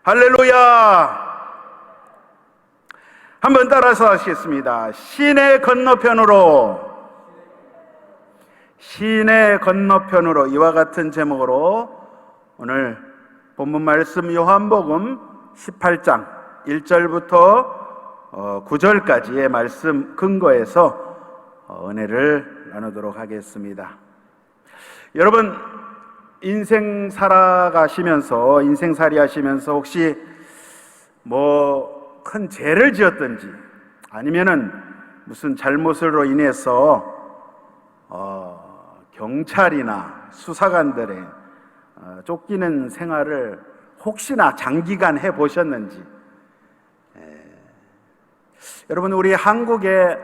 할렐루야! 한번 따라서 하시겠습니다. 시내 건너편으로, 시내 건너편으로, 이와 같은 제목으로 오늘 본문 말씀 요한복음 18장 1절부터 9절까지의 말씀 근거해서 은혜를 나누도록 하겠습니다. 여러분, 인생살이 하시면서 혹시 큰 죄를 지었든지 아니면은 무슨 잘못으로 인해서 경찰이나 수사관들의 쫓기는 생활을 혹시나 장기간 해보셨는지. 여러분, 우리 한국에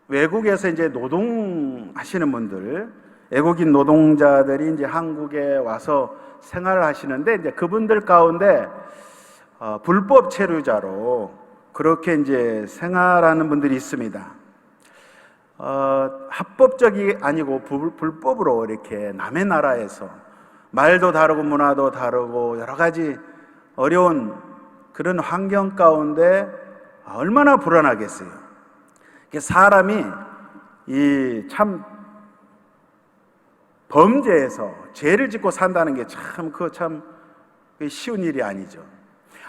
외국에서 이제 노동하시는 분들, 외국인 노동자들이 이제 한국에 와서 생활을 하시는데, 이제 그분들 가운데 불법 체류자로 그렇게 이제 생활하는 분들이 있습니다. 합법적이 아니고 불법으로 이렇게 남의 나라에서 말도 다르고 문화도 다르고 여러 가지 어려운 그런 환경 가운데 얼마나 불안하겠어요. 사람이 참 범죄에서 죄를 짓고 산다는 게 참 쉬운 일이 아니죠.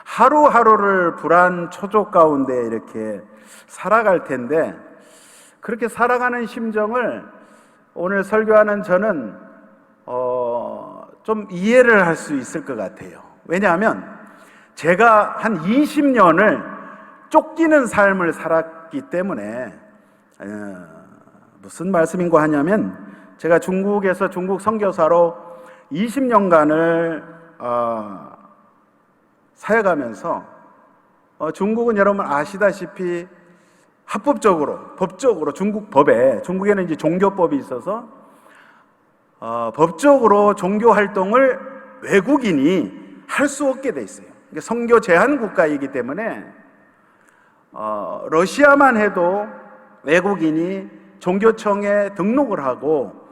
하루하루를 불안 초조 가운데 이렇게 살아갈 텐데, 그렇게 살아가는 심정을 오늘 설교하는 저는 좀 이해를 할 수 있을 것 같아요. 왜냐하면 제가 한 20년을 쫓기는 삶을 살았기 때문에. 무슨 말씀인고 하냐면, 제가 중국에서 중국 선교사로 20년간을 사역하면서 중국은 여러분 아시다시피 합법적으로, 법적으로 중국에는 이제 종교법이 있어서 법적으로 종교 활동을 외국인이 할 수 없게 돼 있어요. 선교 제한 국가이기 때문에 러시아만 해도 외국인이 종교청에 등록을 하고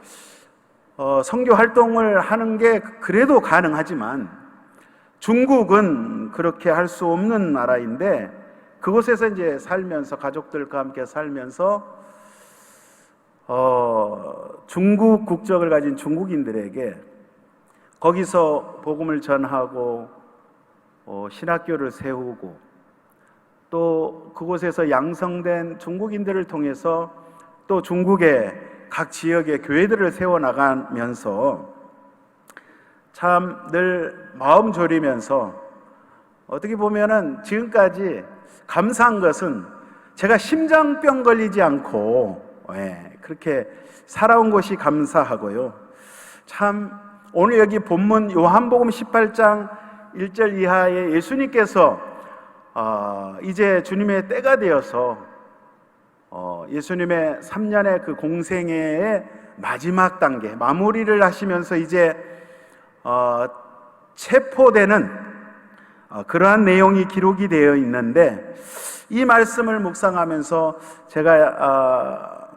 선교 활동을 하는 게 그래도 가능하지만, 중국은 그렇게 할 수 없는 나라인데, 그곳에서 이제 살면서, 가족들과 함께 살면서 중국 국적을 가진 중국인들에게 거기서 복음을 전하고 신학교를 세우고, 또 그곳에서 양성된 중국인들을 통해서 또 중국의 각 지역의 교회들을 세워나가면서 참 늘 마음 졸이면서, 어떻게 보면은 지금까지 감사한 것은 제가 심장병 걸리지 않고 그렇게 살아온 것이 감사하고요. 참 오늘 여기 본문 요한복음 18장 1절 이하에 예수님께서 이제 주님의 때가 되어서 예수님의 3년의 그 공생애의 마지막 단계, 마무리를 하시면서 이제 체포되는 그러한 내용이 기록이 되어 있는데, 이 말씀을 묵상하면서 제가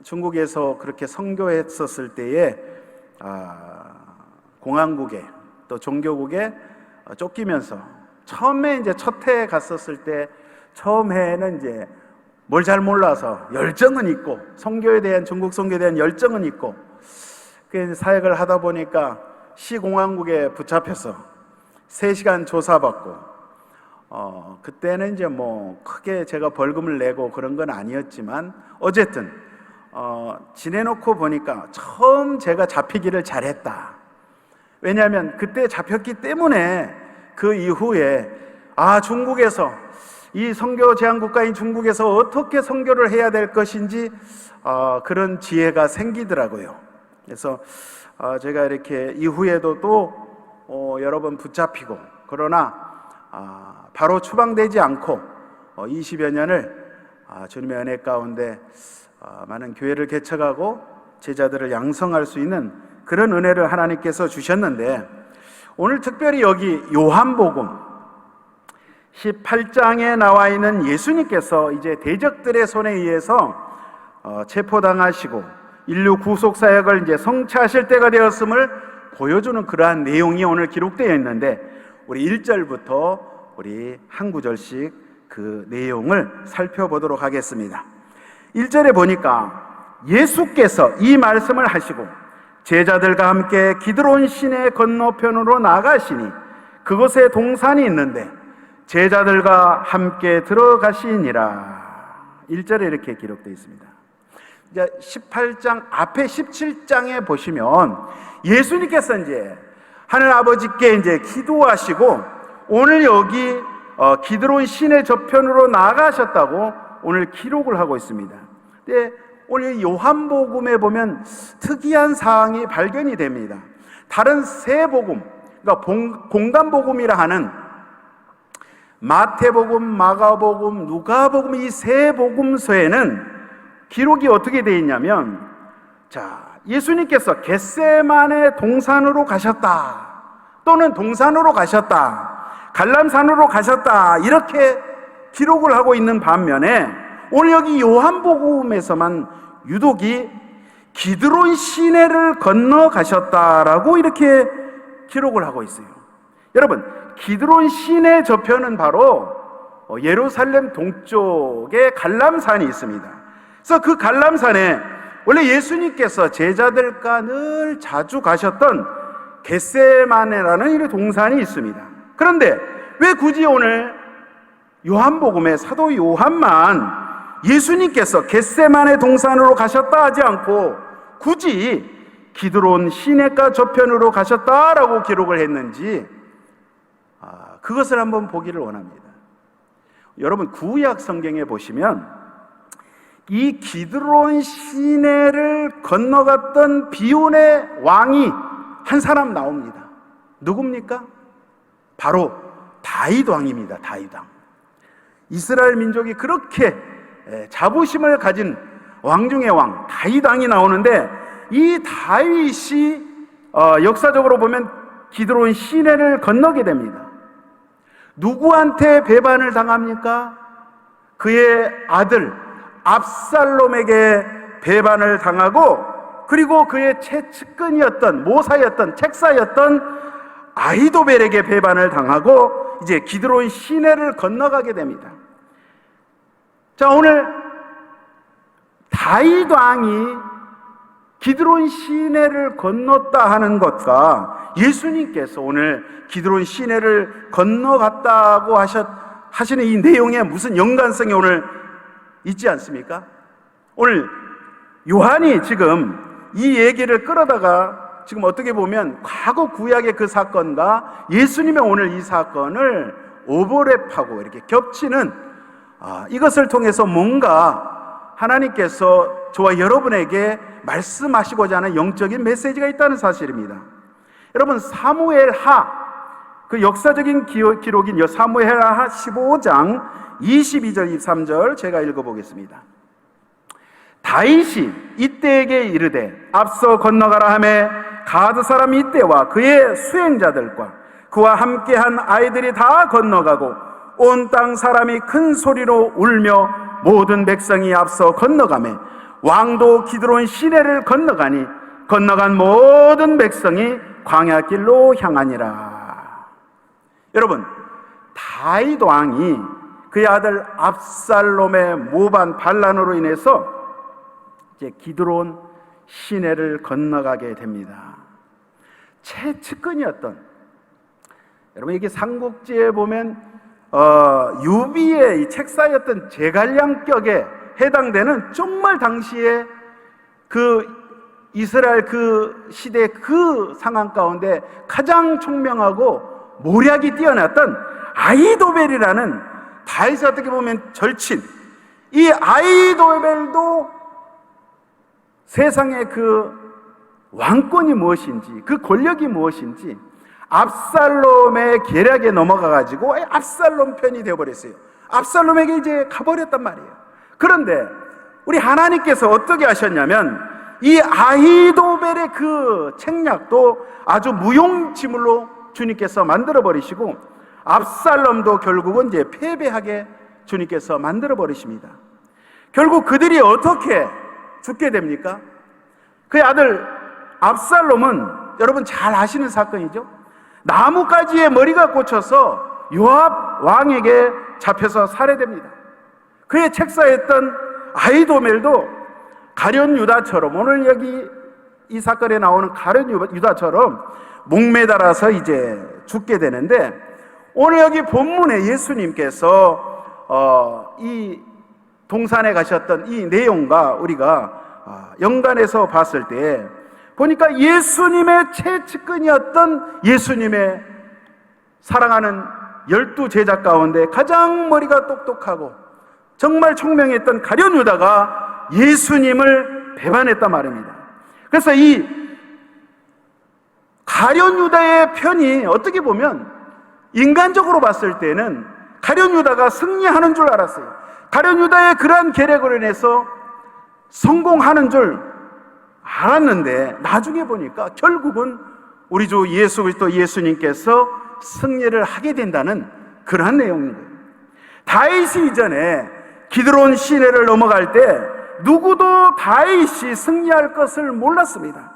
중국에서 그렇게 선교했었을 때에 공안국에 또 종교국에 쫓기면서 처음에 이제 첫 해에 갔었을 때, 처음 해에는 이제 뭘 잘 몰라서 열정은 있고, 선교에 대한, 중국 선교에 대한 열정은 있고, 그 사역을 하다 보니까 시공안국에 붙잡혀서 3시간 조사받고, 그때는 이제 크게 제가 벌금을 내고 그런 건 아니었지만, 어쨌든 지내놓고 보니까 처음 제가 잡히기를 잘했다. 왜냐하면 그때 잡혔기 때문에 그 이후에 중국에서, 이 선교 제한 국가인 중국에서 어떻게 선교를 해야 될 것인지 그런 지혜가 생기더라고요. 그래서 제가 이렇게 이후에도 또 여러 번 붙잡히고, 그러나 바로 추방되지 않고 20여 년을 주님의 은혜 가운데 많은 교회를 개척하고 제자들을 양성할 수 있는 그런 은혜를 하나님께서 주셨는데, 오늘 특별히 여기 요한복음 18장에 나와 있는 예수님께서 이제 대적들의 손에 의해서 체포당하시고 인류 구속 사역을 이제 성취하실 때가 되었음을 보여주는 그러한 내용이 오늘 기록되어 있는데, 우리 1절부터 우리 한 구절씩 그 내용을 살펴보도록 하겠습니다. 1절에 보니까 예수께서 이 말씀을 하시고 제자들과 함께 기드론 시내 건너편으로 나가시니 그곳에 동산이 있는데 제자들과 함께 들어가시니라. 1절에 이렇게 기록되어 있습니다. 이제 18장 앞에 17장에 보시면 예수님께서 이제 하늘 아버지께 이제 기도하시고 오늘 여기 기드론 시내 저편으로 나가셨다고 오늘 기록을 하고 있습니다. 근데 오늘 요한복음에 보면 특이한 사항이 발견이 됩니다. 다른 세 복음, 그러니까 공간복음이라 하는 마태복음, 마가복음, 누가복음 이 세 복음서에는 기록이 어떻게 되어 있냐면, 자, 예수님께서 겟세마네 동산으로 가셨다, 또는 동산으로 가셨다, 갈람산으로 가셨다, 이렇게 기록을 하고 있는 반면에 오늘 여기 요한복음에서만 유독이 기드론 시내를 건너 가셨다라고 이렇게 기록을 하고 있어요. 여러분, 기드론 시내 저편은 바로 예루살렘 동쪽에 갈람산이 있습니다. 그래서 그 갈람산에 원래 예수님께서 제자들과 늘 자주 가셨던 겟세마네라는 이 동산이 있습니다. 그런데 왜 굳이 오늘 요한복음에 사도 요한만 예수님께서 겟세마네 동산으로 가셨다 하지 않고 굳이 기드론 시내가 저편으로 가셨다라고 기록을 했는지, 그것을 한번 보기를 원합니다. 여러분, 구약 성경에 보시면 이 기드론 시내를 건너갔던 비온의 왕이 한 사람 나옵니다. 누굽니까? 바로 다윗 왕입니다. 다윗 왕. 이스라엘 민족이 그렇게 자부심을 가진 왕 중의 왕 다윗 왕이 나오는데, 이 다윗이 역사적으로 보면 기드론 시내를 건너게 됩니다. 누구한테 배반을 당합니까? 그의 아들 압살롬에게 배반을 당하고, 그리고 그의 최측근이었던 모사였던 책사였던 아히도벨에게 배반을 당하고 이제 기드론 시내를 건너가게 됩니다. 자, 오늘 다윗 왕이 기드론 시내를 건넜다 하는 것과 예수님께서 오늘 기드론 시내를 건너갔다고 하시는 이 내용에 무슨 연관성이 오늘 있지 않습니까? 오늘 요한이 지금 이 얘기를 끌어다가 지금 어떻게 보면 과거 구약의 그 사건과 예수님의 오늘 이 사건을 오버랩하고 이렇게 겹치는, 이것을 통해서 뭔가 하나님께서 저와 여러분에게 말씀하시고자 하는 영적인 메시지가 있다는 사실입니다. 여러분, 사무엘하, 그 역사적인 기록인 사무엘하 15장 22절 23절 제가 읽어보겠습니다. 다윗이 이때에게 이르되 앞서 건너가라 하매 가드 사람 이때와 그의 수행자들과 그와 함께한 아이들이 다 건너가고 온 땅 사람이 큰 소리로 울며 모든 백성이 앞서 건너가매 왕도 기드론 시내를 건너가니 건너간 모든 백성이 광야길로 향하니라. 여러분, 다윗 왕이 그의 아들 압살롬의 모반 반란으로 인해서 이제 기드론 시내를 건너가게 됩니다. 최측근이었던, 여러분 이게 삼국지에 보면 유비의 이 책사였던 제갈량격에 해당되는 정말 당시에 그 이스라엘 그 시대 그 상황 가운데 가장 총명하고 모략이 뛰어났던 아히도벨이라는 다윗이 어떻게 보면 절친, 이 아히도벨도 세상의 그 왕권이 무엇인지, 그 권력이 무엇인지 압살롬의 계략에 넘어가가지고 압살롬 편이 되어버렸어요. 압살롬에게 이제 가버렸단 말이에요. 그런데 우리 하나님께서 어떻게 하셨냐면 이 아히도벨의 그 책략도 아주 무용지물로 주님께서 만들어버리시고 압살롬도 결국은 이제 패배하게 주님께서 만들어버리십니다. 결국 그들이 어떻게 죽게 됩니까? 그의 아들 압살롬은 여러분 잘 아시는 사건이죠. 나뭇가지에 머리가 꽂혀서 요압 왕에게 잡혀서 살해됩니다. 그의 책사였던 아히도멜도 가룟 유다처럼, 오늘 여기 이 사건에 나오는 가룟 유다처럼 목매달아서 이제 죽게 되는데, 오늘 여기 본문에 예수님께서 이 동산에 가셨던 이 내용과 우리가 연관해서 봤을 때 보니까 예수님의 최측근이었던 예수님의 사랑하는 12제자 가운데 가장 머리가 똑똑하고 정말 총명했던 가룟 유다가 예수님을 배반했단 말입니다. 그래서 이 가룟 유다의 편이 어떻게 보면 인간적으로 봤을 때는 가룟 유다가 승리하는 줄 알았어요. 가룟 유다의 그러한 계략으로 인해서 성공하는 줄 알았는데, 나중에 보니까 결국은 우리 주 예수 그리스도 예수님께서 승리를 하게 된다는 그러한 내용인 거예요. 다윗이 이전에 기드론 시내를 넘어갈 때 누구도 다윗이 승리할 것을 몰랐습니다.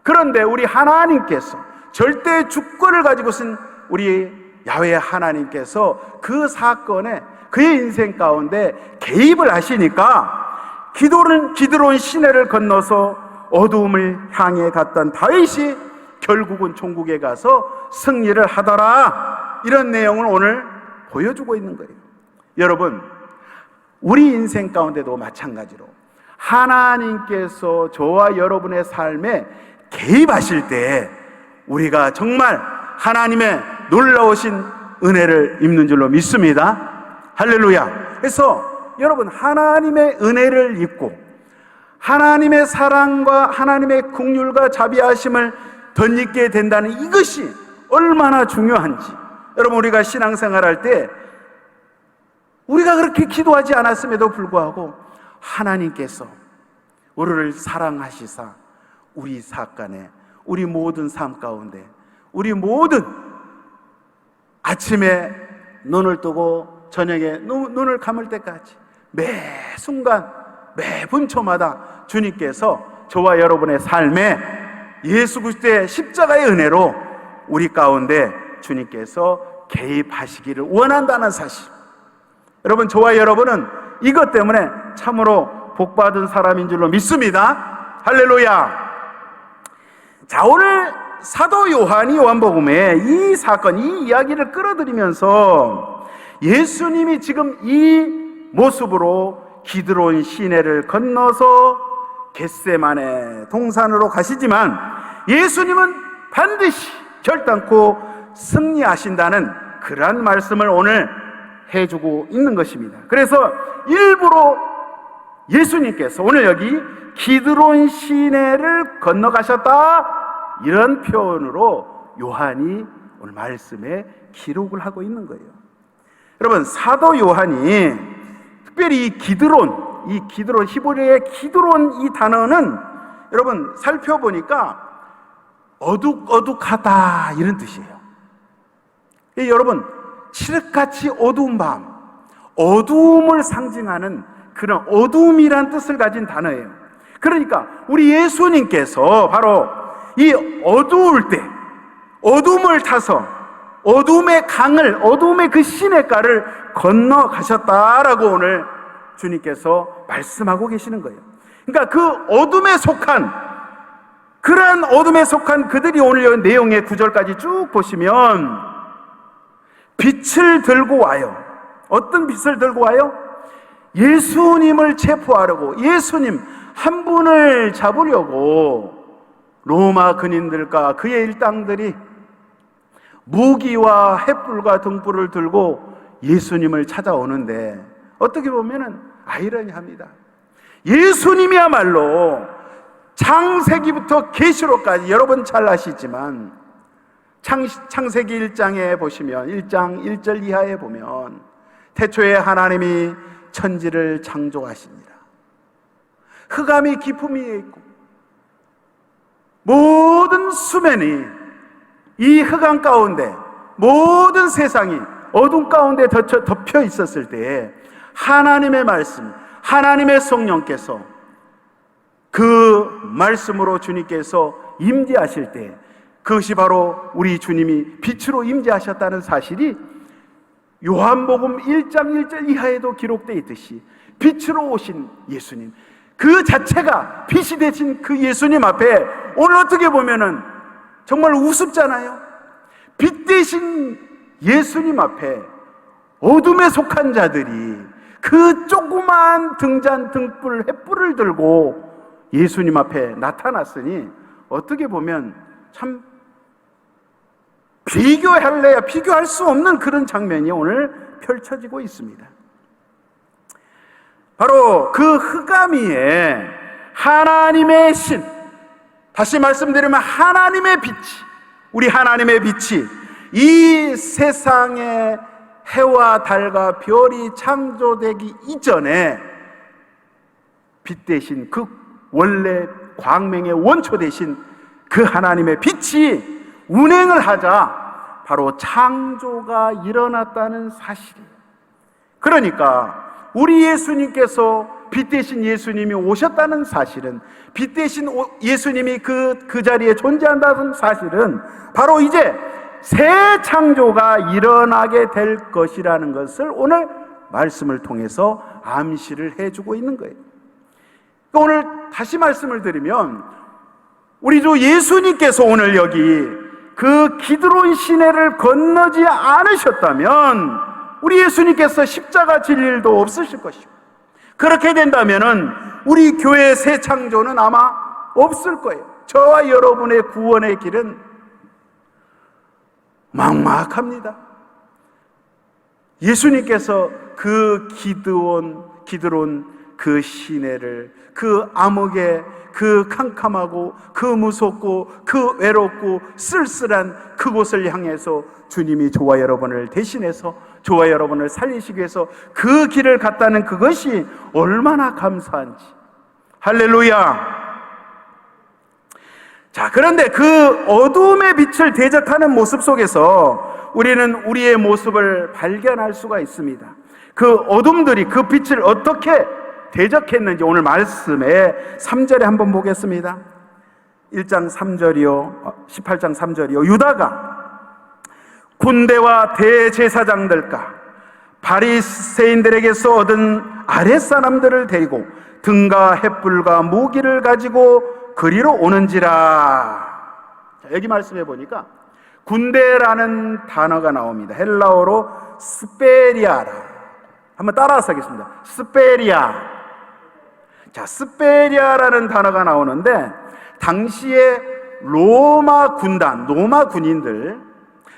그런데 우리 하나님께서, 절대 주권을 가지고 쓴 우리 야훼 하나님께서 그 사건에, 그의 인생 가운데 개입을 하시니까 기드론 시내를 건너서 어두움을 향해 갔던 다윗이 결국은 종국에 가서 승리를 하더라, 이런 내용을 오늘 보여주고 있는 거예요. 여러분, 우리 인생 가운데도 마찬가지로 하나님께서 저와 여러분의 삶에 개입하실 때 우리가 정말 하나님의 놀라우신 은혜를 입는 줄로 믿습니다. 할렐루야. 그래서 여러분, 하나님의 은혜를 입고 하나님의 사랑과 하나님의 긍휼과 자비하심을 덧입게 된다는 이것이 얼마나 중요한지, 여러분, 우리가 신앙생활할 때 우리가 그렇게 기도하지 않았음에도 불구하고 하나님께서 우리를 사랑하시사 우리 사건에, 우리 모든 삶 가운데, 우리 모든 아침에 눈을 뜨고 저녁에 눈을 감을 때까지 매 순간 매 분초마다 주님께서 저와 여러분의 삶에 예수 그리스도의 십자가의 은혜로 우리 가운데 주님께서 개입하시기를 원한다는 사실, 여러분, 저와 여러분은 이것 때문에 참으로 복받은 사람인 줄로 믿습니다. 할렐루야. 자, 오늘 사도 요한이 요한복음에 이 사건, 이 이야기를 끌어들이면서 예수님이 지금 이 모습으로 기드론 시내를 건너서 겟세마네 동산으로 가시지만 예수님은 반드시 결단코 승리하신다는 그러한 말씀을 오늘 해주고 있는 것입니다. 그래서 일부러 예수님께서 오늘 여기 기드론 시내를 건너가셨다, 이런 표현으로 요한이 오늘 말씀에 기록을 하고 있는 거예요. 여러분, 사도 요한이 특별히 이 기드론 히브리어의 기드론 이 단어는 여러분 살펴보니까 어둑어둑하다, 이런 뜻이에요. 여러분, 칠흑같이 어두운 밤, 어두움을 상징하는 그런 어두움이란 뜻을 가진 단어예요. 그러니까 우리 예수님께서 바로 이 어두울 때 어두움을 타서 어두움의 강을, 어두움의 그 시냇가를 건너가셨다라고 오늘 주님께서 말씀하고 계시는 거예요. 그러니까 그 어둠에 속한, 그러한 어둠에 속한 그들이 오늘 내용의 9절까지 쭉 보시면 빛을 들고 와요. 어떤 빛을 들고 와요? 예수님을 체포하려고, 예수님 한 분을 잡으려고 로마 군인들과 그의 일당들이 무기와 횃불과 등불을 들고 예수님을 찾아오는데, 어떻게 보면은 아이러니합니다. 예수님이야말로 창세기부터 계시록까지 여러분 잘 아시지만 창세기 1장에 보시면 1장 1절 이하에 보면 태초에 하나님이 천지를 창조하시니라. 흑암이 깊음 위에 있고 모든 수면이, 이 흑암 가운데 모든 세상이 어둠 가운데 덮여 있었을 때에 하나님의 말씀, 하나님의 성령께서 그 말씀으로 주님께서 임재하실 때 그것이 바로 우리 주님이 빛으로 임재하셨다는 사실이 요한복음 1장 1절 이하에도 기록되어 있듯이 빛으로 오신 예수님, 그 자체가 빛이 되신 그 예수님 앞에 오늘 어떻게 보면은 정말 우습잖아요. 빛 대신 예수님 앞에 어둠에 속한 자들이 그 조그만 등잔 등불 횃불을 들고 예수님 앞에 나타났으니 어떻게 보면 참 비교할 수 없는 그런 장면이 오늘 펼쳐지고 있습니다. 바로 그 흑암위에 하나님의 신, 다시 말씀드리면 하나님의 빛이, 우리 하나님의 빛이 이 세상에 해와 달과 별이 창조되기 이전에 빛 대신 그 원래 광명의 원초 대신 그 하나님의 빛이 운행을 하자 바로 창조가 일어났다는 사실이에요. 그러니까 우리 예수님께서 빛 대신 예수님이 오셨다는 사실은, 빛 대신 예수님이 그 자리에 존재한다는 사실은 바로 이제 새 창조가 일어나게 될 것이라는 것을 오늘 말씀을 통해서 암시를 해주고 있는 거예요. 오늘 다시 말씀을 드리면 우리 주 예수님께서 오늘 여기 그 기드론 시내를 건너지 않으셨다면 우리 예수님께서 십자가 질 일도 없으실 것이고, 그렇게 된다면은 우리 교회의 새 창조는 아마 없을 거예요. 저와 여러분의 구원의 길은 막막합니다. 예수님께서 그 기드론 그 시내를, 그 암흑의 그 캄캄하고 그 무섭고 그 외롭고 쓸쓸한 그곳을 향해서 주님이 저와 여러분을 대신해서 저와 여러분을 살리시기 위해서 그 길을 갔다는 그것이 얼마나 감사한지. 할렐루야. 자, 그런데 그 어둠의 빛을 대적하는 모습 속에서 우리는 우리의 모습을 발견할 수가 있습니다. 그 어둠들이 그 빛을 어떻게 대적했는지 오늘 말씀에 3절에 한번 보겠습니다. 1장 3절이요 18장 3절이요 유다가 군대와 대제사장들과 바리새인들에게서 얻은 아랫사람들을 데리고 등과 횃불과 무기를 가지고 그리로 오는지라. 여기 말씀해 보니까 군대라는 단어가 나옵니다. 헬라어로 스페리아라. 한번 따라서 하겠습니다. 스페리아. 자, 스페리아라는 단어가 나오는데 당시에 로마 군단, 로마 군인들,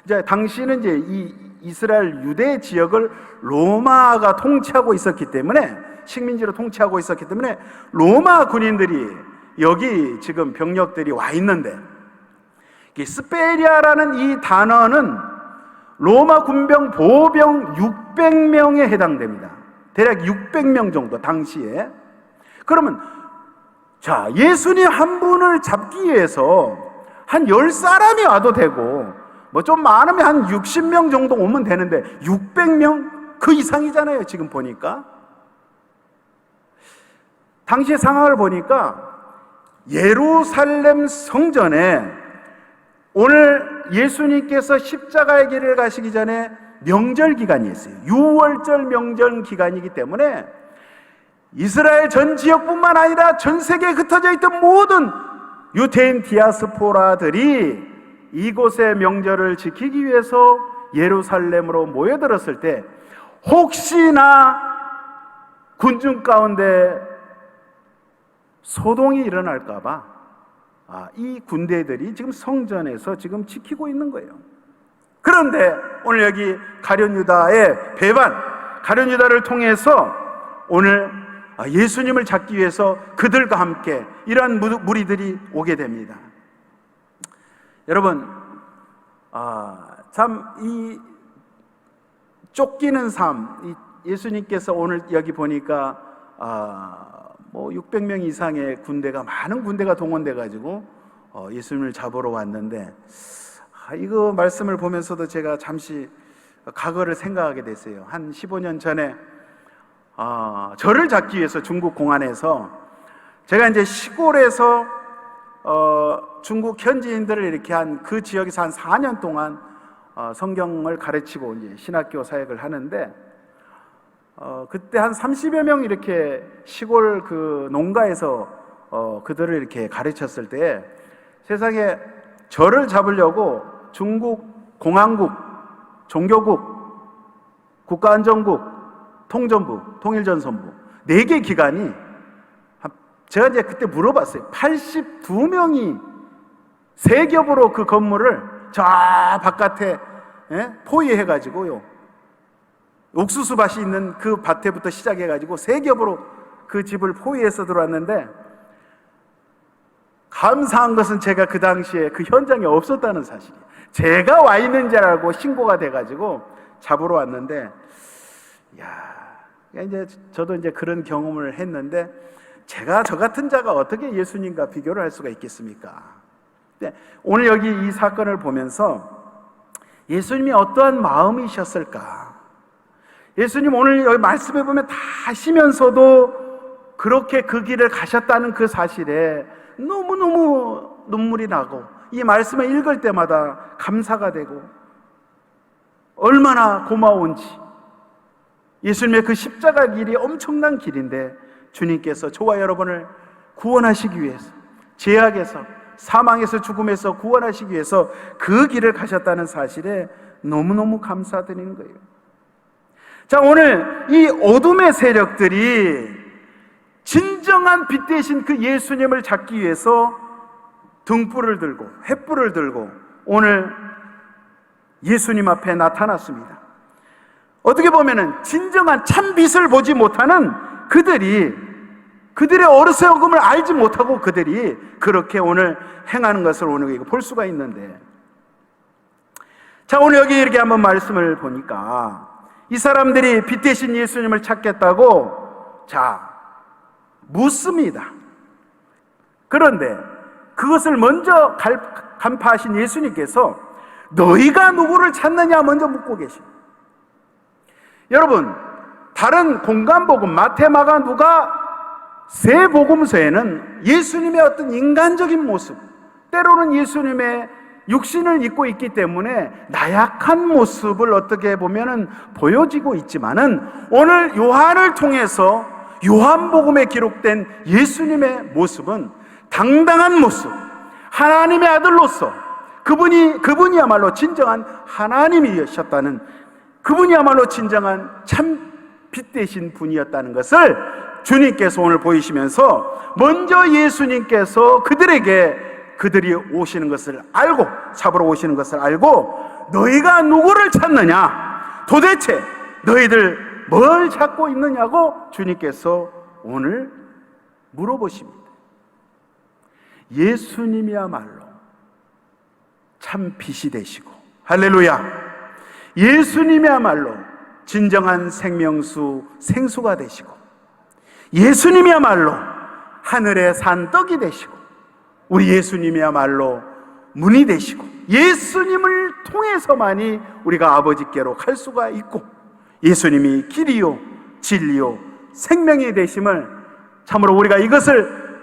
이제 당시는 이제 이 이스라엘 유대 지역을 로마가 통치하고 있었기 때문에, 식민지로 통치하고 있었기 때문에 로마 군인들이 여기 지금 병력들이 와 있는데, 스페리아라는 이 단어는 로마 군병 보병 600명에 해당됩니다. 대략 600명 정도 당시에. 그러면 자, 예수님 한 분을 잡기 위해서 한 10사람이 와도 되고 뭐 좀 많으면 한 60명 정도 오면 되는데 600명? 그 이상이잖아요. 지금 보니까 당시의 상황을 보니까 예루살렘 성전에 오늘 예수님께서 십자가의 길을 가시기 전에 명절 기간이 있어요. 6월절 명절 기간이기 때문에 이스라엘 전 지역뿐만 아니라 전 세계에 흩어져 있던 모든 유대인 디아스포라들이 이곳의 명절을 지키기 위해서 예루살렘으로 모여들었을 때 혹시나 군중 가운데 소동이 일어날까봐 이 군대들이 지금 성전에서 지금 지키고 있는 거예요. 그런데 오늘 여기 가룟 유다의 배반, 가룟 유다를 통해서 오늘 예수님을 잡기 위해서 그들과 함께 이러한 무리들이 오게 됩니다. 여러분, 참 이 쫓기는 삶, 예수님께서 오늘 여기 보니까 뭐 600명 이상의 군대가, 많은 군대가 동원돼 가지고 예수님을 잡으러 왔는데, 이거 말씀을 보면서도 제가 잠시 과거를 생각하게 됐어요. 한 15년 전에 저를 잡기 위해서 중국 공안에서, 제가 이제 시골에서 중국 현지인들을 이렇게 한 그 지역에서 한 4년 동안 성경을 가르치고 이제 신학교 사역을 하는데, 그때 한 30여 명 이렇게 시골 그 농가에서 그들을 이렇게 가르쳤을 때, 세상에 저를 잡으려고 중국 공안국, 종교국, 국가안전국, 통전부, 통일전선부 4개 기관이, 제가 이제 그때 물어봤어요. 82명이 세 겹으로 그 건물을 저 바깥에 포위해가지고요, 옥수수 밭이 있는 그 밭에부터 시작해가지고 세 겹으로 그 집을 포위해서 들어왔는데, 감사한 것은 제가 그 당시에 그 현장에 없었다는 사실이에요. 제가 와 있는 줄 알고 신고가 돼가지고 잡으러 왔는데, 이제 저도 이제 그런 경험을 했는데, 제가 저 같은 자가 어떻게 예수님과 비교를 할 수가 있겠습니까? 오늘 여기 이 사건을 보면서 예수님이 어떠한 마음이셨을까? 예수님 오늘 여기 말씀해 보면 다 하시면서도 그렇게 그 길을 가셨다는 그 사실에 너무너무 눈물이 나고, 이 말씀을 읽을 때마다 감사가 되고, 얼마나 고마운지. 예수님의 그 십자가 길이 엄청난 길인데, 주님께서 저와 여러분을 구원하시기 위해서, 죄악에서, 사망에서, 죽음에서 구원하시기 위해서 그 길을 가셨다는 사실에 너무너무 감사드리는 거예요. 자, 오늘 이 어둠의 세력들이 진정한 빛 대신 그 예수님을 잡기 위해서 등불을 들고 횃불을 들고 오늘 예수님 앞에 나타났습니다. 어떻게 보면은 진정한 참 빛을 보지 못하는 그들의 어리석음을 알지 못하고 그들이 그렇게 오늘 행하는 것을 오늘 볼 수가 있는데, 자, 오늘 여기 이렇게 한번 말씀을 보니까 이 사람들이 빛 대신 예수님을 찾겠다고 묻습니다. 그런데 그것을 먼저 간파하신 예수님께서 너희가 누구를 찾느냐 먼저 묻고 계십니다. 여러분, 다른 공간복음 마태, 마가, 누가 세 복음서에는 예수님의 어떤 인간적인 모습, 때로는 예수님의 육신을 입고 있기 때문에 나약한 모습을 어떻게 보면은 보여지고 있지만은, 오늘 요한을 통해서 요한복음에 기록된 예수님의 모습은 당당한 모습, 하나님의 아들로서 그분이야말로 진정한 하나님이셨다는, 그분이야말로 진정한 참 빛 되신 분이었다는 것을 주님께서 오늘 보이시면서 먼저 예수님께서 그들이 오시는 것을 알고, 잡으러 오시는 것을 알고, 너희가 누구를 찾느냐, 도대체 너희들 뭘 찾고 있느냐고 주님께서 오늘 물어보십니다. 예수님이야말로 참 빛이 되시고, 할렐루야, 예수님이야말로 진정한 생명수, 생수가 되시고, 예수님이야말로 하늘에 산 떡이 되시고, 우리 예수님이야말로 문이 되시고, 예수님을 통해서만이 우리가 아버지께로 갈 수가 있고, 예수님이 길이요 진리요 생명이 되심을 참으로 우리가 이것을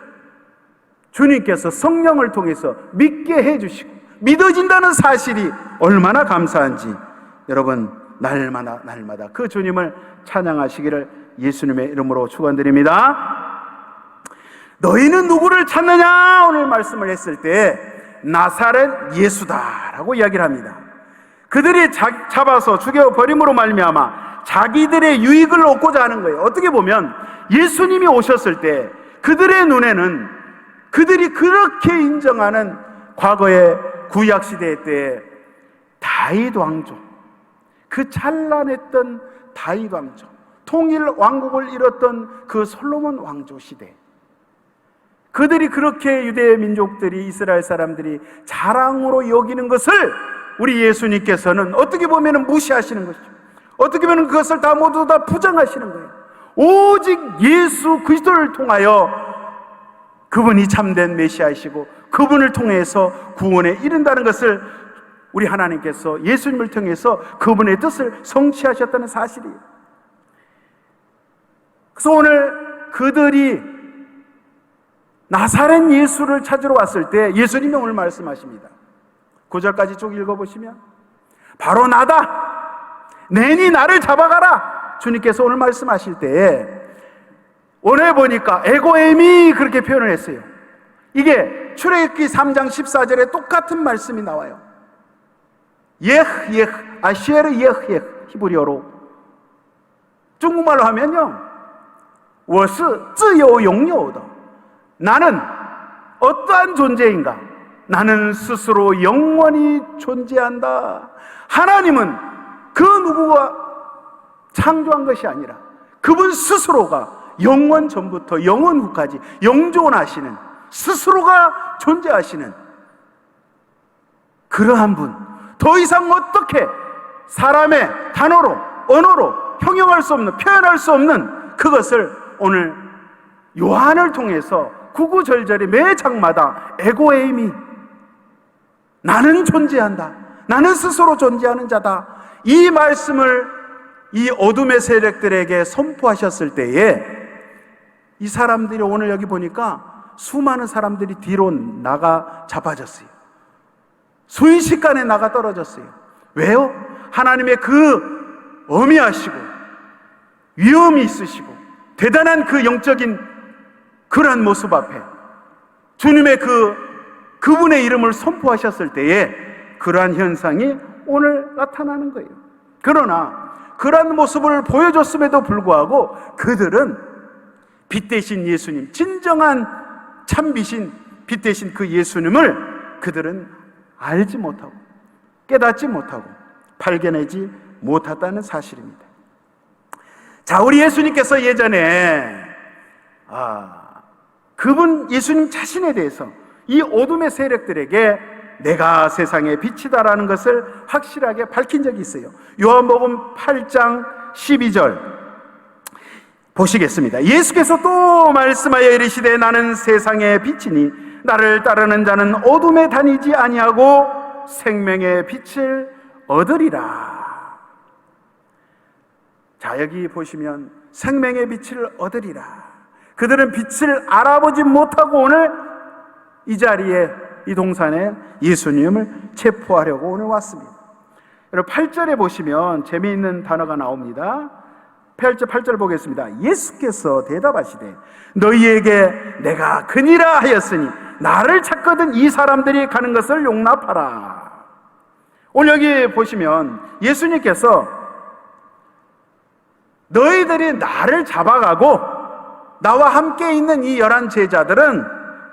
주님께서 성령을 통해서 믿게 해주시고 믿어진다는 사실이 얼마나 감사한지, 여러분 날마다 그 주님을 찬양하시기를 예수님의 이름으로 축원드립니다. 너희는 누구를 찾느냐, 오늘 말씀을 했을 때 나사렛 예수다라고 이야기를 합니다. 그들이 잡아서 죽여버림으로 말미암아 자기들의 유익을 얻고자 하는 거예요. 어떻게 보면 예수님이 오셨을 때 그들의 눈에는 그들이 그렇게 인정하는 과거의 구약시대 때 다윗 왕조, 그 찬란했던 다윗 왕조, 통일 왕국을 이뤘던 그 솔로몬 왕조 시대, 그들이 그렇게 유대 민족들이, 이스라엘 사람들이 자랑으로 여기는 것을 우리 예수님께서는 어떻게 보면 무시하시는 것이죠. 어떻게 보면 그것을 다 모두 다 부정하시는 거예요. 오직 예수 그리스도를 통하여 그분이 참된 메시아이시고 그분을 통해서 구원에 이른다는 것을 우리 하나님께서 예수님을 통해서 그분의 뜻을 성취하셨다는 사실이에요. 그래서 오늘 그들이 나사렛 예수를 찾으러 왔을 때 예수님이 오늘 말씀하십니다. 9절까지 쭉 읽어보시면 바로 나다, 내니 나를 잡아가라. 주님께서 오늘 말씀하실 때에 오늘 보니까 에고에미 그렇게 표현을 했어요. 이게 출애굽기 3장 14절에 똑같은 말씀이 나와요. 아시에르 히브리어로, 중국말로 하면요, 我是自由拥有的. 나는 어떠한 존재인가? 나는 스스로 영원히 존재한다. 하나님은 그 누구가 창조한 것이 아니라 그분 스스로가 영원 전부터 영원 후까지 영존하시는, 스스로가 존재하시는 그러한 분, 더 이상 어떻게 사람의 단어로, 언어로 형용할 수 없는, 표현할 수 없는 그것을 오늘 요한을 통해서 구구절절히 매 장마다 에고에이미, 나는 존재한다, 나는 스스로 존재하는 자다, 이 말씀을 이 어둠의 세력들에게 선포하셨을 때에 이 사람들이 오늘 여기 보니까 수많은 사람들이 뒤로 나가 잡아졌어요. 순식간에 나가 떨어졌어요. 왜요? 하나님의 그 어미하시고 위엄이 있으시고 대단한 그 영적인 그러한 모습 앞에 주님의 그분의 이름을 선포하셨을 때에 그러한 현상이 오늘 나타나는 거예요. 그러나 그러한 모습을 보여줬음에도 불구하고 그들은 빛 대신 예수님, 진정한 참빛인 빛 대신 그 예수님을 그들은 알지 못하고 깨닫지 못하고 발견하지 못했다는 사실입니다. 자, 우리 예수님께서 예전에 그분 예수님 자신에 대해서 이 어둠의 세력들에게 내가 세상의 빛이다라는 것을 확실하게 밝힌 적이 있어요. 요한복음 8장 12절 보시겠습니다. 예수께서 또 말씀하여 이르시되 나는 세상의 빛이니 나를 따르는 자는 어둠에 다니지 아니하고 생명의 빛을 얻으리라. 자, 여기 보시면 생명의 빛을 얻으리라. 그들은 빛을 알아보지 못하고 오늘 이 자리에, 이 동산에 예수님을 체포하려고 오늘 왔습니다. 여러분 8절에 보시면 재미있는 단어가 나옵니다. 8절 보겠습니다. 예수께서 대답하시되 너희에게 내가 그니라 하였으니 나를 찾거든 이 사람들이 가는 것을 용납하라. 오늘 여기 보시면 예수님께서 너희들이 나를 잡아가고 나와 함께 있는 이 11 제자들은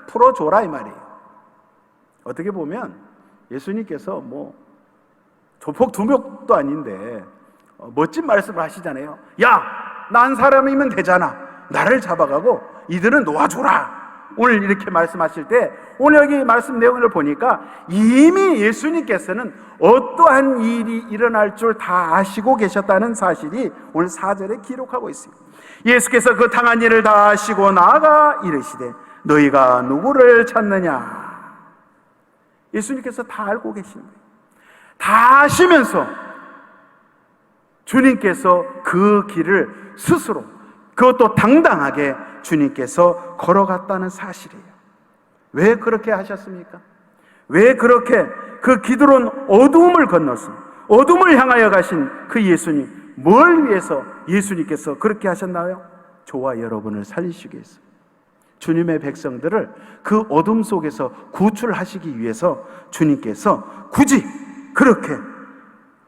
풀어줘라 이 말이에요. 어떻게 보면 예수님께서 조폭 2명도 아닌데 멋진 말씀을 하시잖아요. 야, 난 사람이면 되잖아. 나를 잡아가고 이들은 놓아줘라. 오늘 이렇게 말씀하실 때 오늘 여기 말씀 내용을 보니까 이미 예수님께서는 어떠한 일이 일어날 줄 다 아시고 계셨다는 사실이 오늘 4절에 기록하고 있습니다. 예수께서 그 당한 일을 다 아시고 나아가 이르시되 너희가 누구를 찾느냐. 예수님께서 다 알고 계신 거예요. 다 아시면서 주님께서 그 길을 스스로, 그것도 당당하게 주님께서 걸어갔다는 사실이에요. 왜 그렇게 하셨습니까? 왜 그렇게 그 기드론 어두움을 건너서 어둠을 향하여 가신 그 예수님, 뭘 위해서 예수님께서 그렇게 하셨나요? 저와 여러분을 살리시기 위해서, 주님의 백성들을 그 어둠 속에서 구출하시기 위해서 주님께서 굳이 그렇게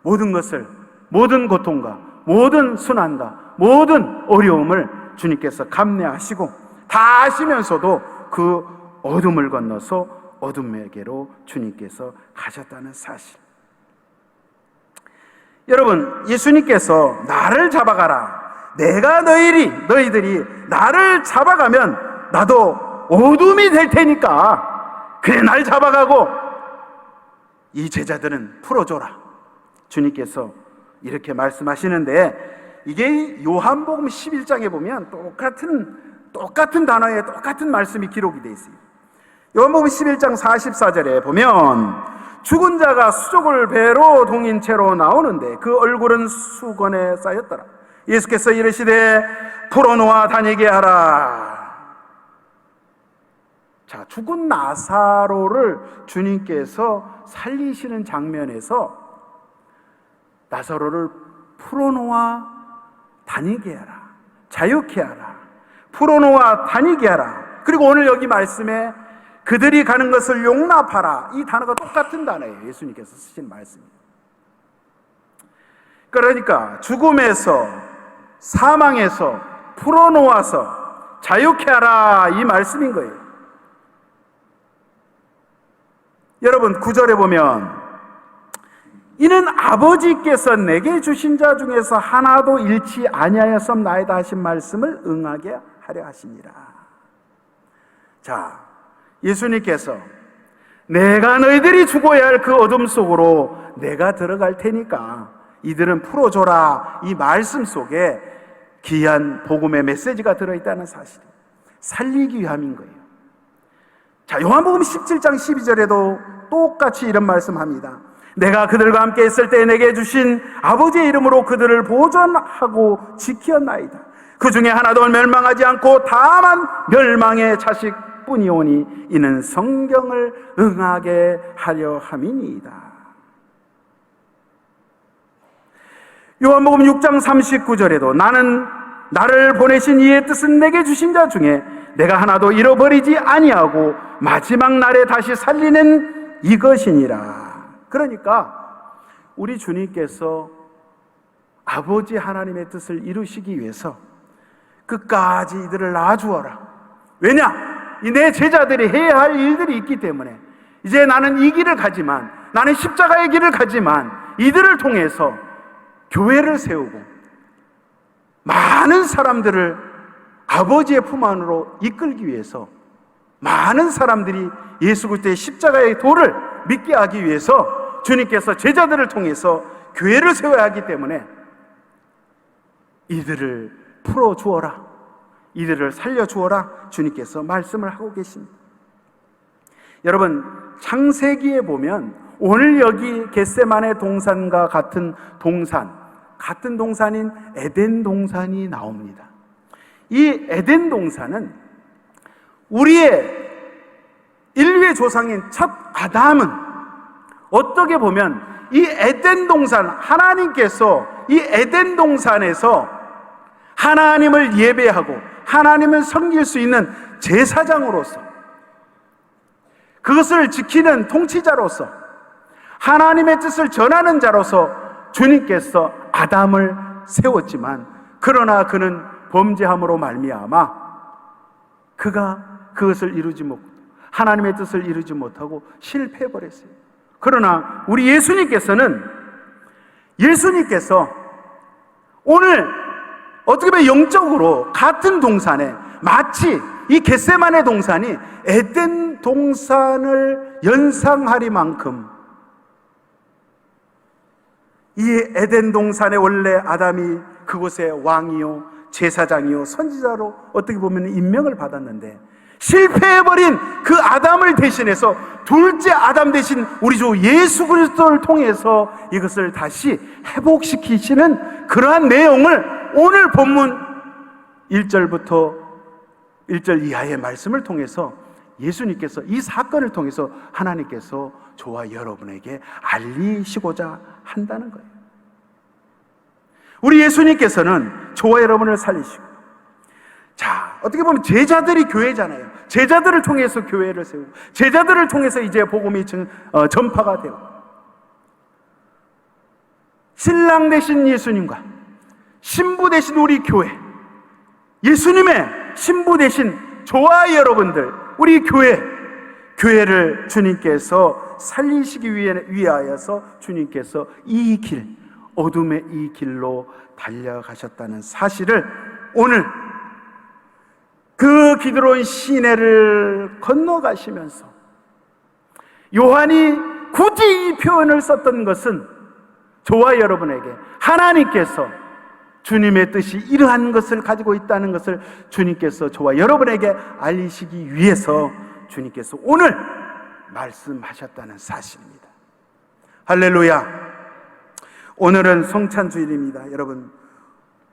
모든 것을, 모든 고통과 모든 순환과 모든 어려움을 주님께서 감내하시고 다 아시면서도 그 어둠을 건너서 어둠에게로 주님께서 가셨다는 사실. 여러분, 예수님께서 나를 잡아가라, 내가 너희들이 나를 잡아가면 나도 어둠이 될 테니까 그래 날 잡아가고 이 제자들은 풀어줘라. 주님께서 이렇게 말씀하시는데 이게 요한복음 11장에 보면 똑같은 단어에 똑같은 말씀이 기록이 되어 있어요. 요한복음 11장 44절에 보면 죽은 자가 수족을 배로 동인 채로 나오는데 그 얼굴은 수건에 쌓였더라. 예수께서 이르시되 풀어놓아 다니게 하라. 자, 죽은 나사로를 주님께서 살리시는 장면에서 나사로를 풀어놓아 다니게 하라, 자유케 하라, 풀어놓아 다니게 하라. 그리고 오늘 여기 말씀에 그들이 가는 것을 용납하라, 이 단어가 똑같은 단어예요. 예수님께서 쓰신 말씀입니다. 그러니까 죽음에서, 사망에서 풀어놓아서 자유케 하라, 이 말씀인 거예요. 여러분 9절에 보면 이는 아버지께서 내게 주신 자 중에서 하나도 잃지 아니하였음나이다 하신 말씀을 응하게 하려 하시니라. 자, 예수님께서 내가 너희들이 죽어야 할 그 어둠 속으로 내가 들어갈 테니까 이들은 풀어줘라, 이 말씀 속에 귀한 복음의 메시지가 들어있다는 사실, 살리기 위함인 거예요. 자, 요한복음 17장 12절에도 똑같이 이런 말씀합니다. 내가 그들과 함께 있을 때 내게 주신 아버지의 이름으로 그들을 보존하고 지키었나이다. 그 중에 하나도 멸망하지 않고 다만 멸망의 자식뿐이오니 이는 성경을 응하게 하려 함이니이다. 요한복음 6장 39절에도 나를 보내신 이의 뜻은 내게 주신 자 중에 내가 하나도 잃어버리지 아니하고 마지막 날에 다시 살리는 이것이니라. 그러니까 우리 주님께서 아버지 하나님의 뜻을 이루시기 위해서 끝까지 이들을 놔주어라. 왜냐? 이 내 제자들이 해야 할 일들이 있기 때문에 이제 나는 이 길을 가지만, 나는 십자가의 길을 가지만 이들을 통해서 교회를 세우고 많은 사람들을 아버지의 품 안으로 이끌기 위해서, 많은 사람들이 예수 그리스도의 십자가의 도를 믿게 하기 위해서 주님께서 제자들을 통해서 교회를 세워야 하기 때문에 이들을 풀어주어라, 이들을 살려주어라, 주님께서 말씀을 하고 계십니다. 여러분, 창세기에 보면 오늘 여기 겟세마네 동산과 같은 동산인 에덴 동산이 나옵니다. 이 에덴 동산은 우리의 인류의 조상인 첫 아담은 어떻게 보면 이 에덴 동산, 하나님께서 이 에덴 동산에서 하나님을 예배하고 하나님을 섬길 수 있는 제사장으로서, 그것을 지키는 통치자로서, 하나님의 뜻을 전하는 자로서 주님께서 아담을 세웠지만, 그러나 그는 범죄함으로 말미암아 그가 그것을 이루지 못하고 하나님의 뜻을 이루지 못하고 실패해버렸어요. 그러나 우리 예수님께서 오늘 어떻게 보면 영적으로 같은 동산에, 마치 이 겟세마네 동산이 에덴 동산을 연상하리만큼, 이 에덴 동산에 원래 아담이 그곳의 왕이요 제사장이요 선지자로 어떻게 보면 임명을 받았는데, 실패해버린 그 아담을 대신해서 둘째 아담 대신 우리 주 예수 그리스도를 통해서 이것을 다시 회복시키시는 그러한 내용을 오늘 본문 1절부터 1절 이하의 말씀을 통해서 예수님께서, 이 사건을 통해서 하나님께서 저와 여러분에게 알리시고자 한다는 거예요. 우리 예수님께서는 저와 여러분을 살리시고, 자, 어떻게 보면 제자들이 교회잖아요. 제자들을 통해서 교회를 세우고, 제자들을 통해서 이제 복음이 전파가 되고, 신랑 되신 예수님과 신부 되신 우리 교회, 예수님의 신부 되신 저와 여러분들, 우리 교회를 주님께서 살리시기 위하여서 주님께서 이 길, 어둠의 이 길로 달려가셨다는 사실을 오늘 그 기드론 시내를 건너가시면서 요한이 굳이 이 표현을 썼던 것은 저와 여러분에게 하나님께서 주님의 뜻이 이러한 것을 가지고 있다는 것을 주님께서 저와 여러분에게 알리시기 위해서 주님께서 오늘 말씀하셨다는 사실입니다. 할렐루야. 오늘은 성찬주일입니다. 여러분,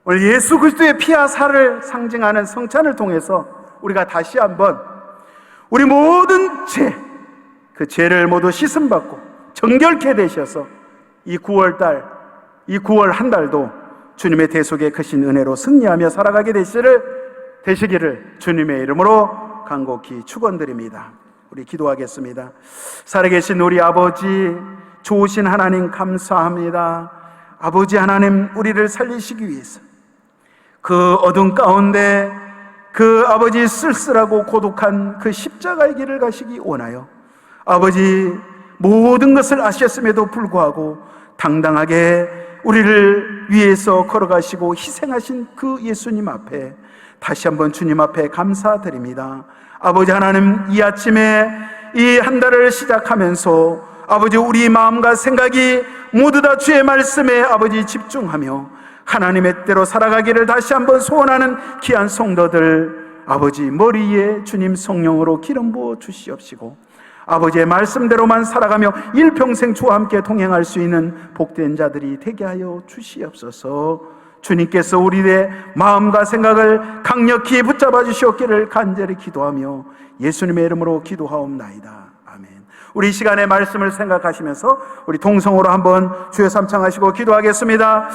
오늘 예수 그리스도의 피와 살을 상징하는 성찬을 통해서 우리가 다시 한번 우리 모든 죄, 그 죄를 모두 씻음받고 정결케 되셔서 이 9월달, 이 9월 한 달도 주님의 대속의 크신 은혜로 승리하며 살아가게 되시기를 주님의 이름으로 간곡히 축원드립니다. 우리 기도하겠습니다. 살아계신 우리 아버지, 좋으신 하나님 감사합니다. 아버지 하나님, 우리를 살리시기 위해서 그 어둠 가운데 그 아버지 쓸쓸하고 고독한 그 십자가의 길을 가시기 원하여 아버지 모든 것을 아셨음에도 불구하고 당당하게 우리를 위해서 걸어가시고 희생하신 그 예수님 앞에 다시 한번 주님 앞에 감사드립니다. 아버지 하나님, 이 아침에 이 한 달을 시작하면서 아버지 우리 마음과 생각이 모두 다 주의 말씀에 아버지 집중하며 하나님의 때로 살아가기를 다시 한번 소원하는 귀한 성도들, 아버지 머리에 주님 성령으로 기름 부어 주시옵시고 아버지의 말씀대로만 살아가며 일평생 주와 함께 동행할 수 있는 복된 자들이 되게 하여 주시옵소서. 주님께서 우리의 마음과 생각을 강력히 붙잡아 주시옵기를 간절히 기도하며 예수님의 이름으로 기도하옵나이다. 아멘. 우리 이 시간의 말씀을 생각하시면서 우리 동성으로 한번 주여 삼창하시고 기도하겠습니다.